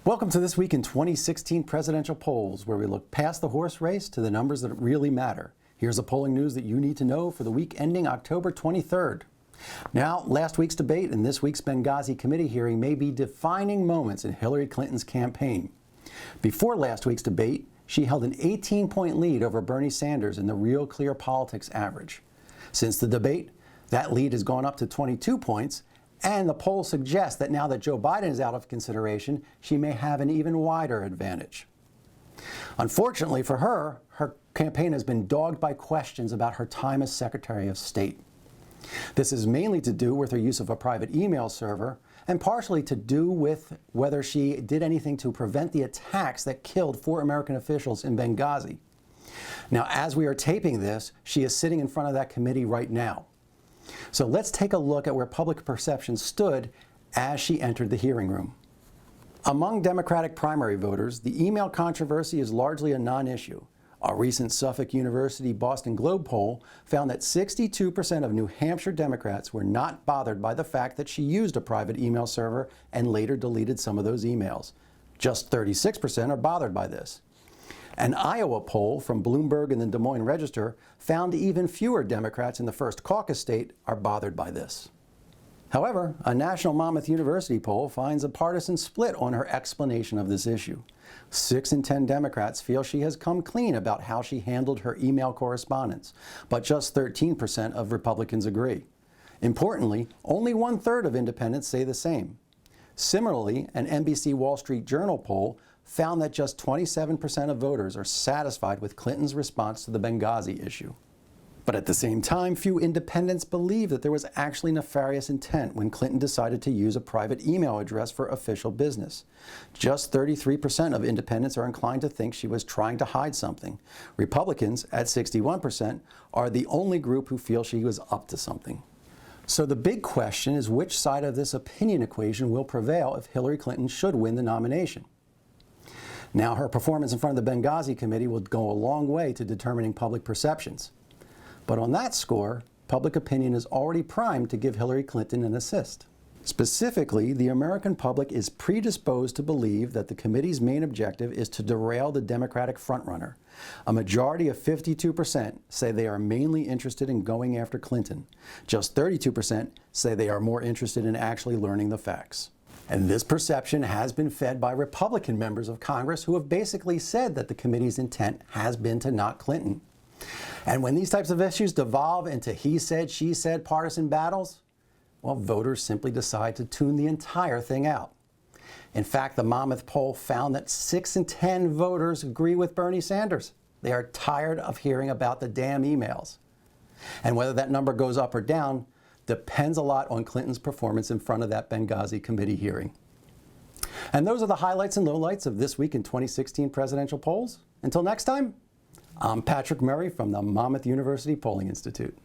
Welcome to This Week in 2016 Presidential Polls, where we look past the horse race to the numbers that really matter. Here's the polling news that you need to know for the week ending October 23rd. Now, last week's debate and this week's Benghazi committee hearing may be defining moments in Hillary Clinton's campaign. Before last week's debate, she held an 18-point lead over Bernie Sanders in the Real Clear Politics average. Since the debate, that lead has gone up to 22 points, and the polls suggest that now that Joe Biden is out of consideration, she may have an even wider advantage. Unfortunately for her, her campaign has been dogged by questions about her time as Secretary of State. This is mainly to do with her use of a private email server, and partially to do with whether she did anything to prevent the attacks that killed 4 American officials in Benghazi. Now, as we are taping this, she is sitting in front of that committee right now. So let's take a look at where public perception stood as she entered the hearing room. Among Democratic primary voters, the email controversy is largely a non-issue. A recent Suffolk University Boston Globe poll found that 62% of New Hampshire Democrats were not bothered by the fact that she used a private email server and later deleted some of those emails. Just 36% are bothered by this. An Iowa poll from Bloomberg and the Des Moines Register found even fewer Democrats in the first caucus state are bothered by this. However, a National Monmouth University poll finds a partisan split on her explanation of this issue. 6 in 10 Democrats feel she has come clean about how she handled her email correspondence, but just 13% of Republicans agree. Importantly, only 1/3 of independents say the same. Similarly, an NBC Wall Street Journal poll found that just 27% of voters are satisfied with Clinton's response to the Benghazi issue. But at the same time, few independents believe that there was actually nefarious intent when Clinton decided to use a private email address for official business. Just 33% of independents are inclined to think she was trying to hide something. Republicans, at 61%, are the only group who feel she was up to something. So the big question is which side of this opinion equation will prevail if Hillary Clinton should win the nomination. Now, her performance in front of the Benghazi committee will go a long way to determining public perceptions. But on that score, public opinion is already primed to give Hillary Clinton an assist. Specifically, the American public is predisposed to believe that the committee's main objective is to derail the Democratic frontrunner. A majority of 52% say they are mainly interested in going after Clinton. Just 32% say they are more interested in actually learning the facts. And this perception has been fed by Republican members of Congress who have basically said that the committee's intent has been to knock Clinton. And when these types of issues devolve into he said, she said partisan battles, well, voters simply decide to tune the entire thing out. In fact, the Monmouth poll found that 6 in 10 voters agree with Bernie Sanders. They are tired of hearing about the damn emails. And whether that number goes up or down depends a lot on Clinton's performance in front of that Benghazi committee hearing. And those are the highlights and lowlights of this week in 2016 presidential polls. Until next time, I'm Patrick Murray from the Monmouth University Polling Institute.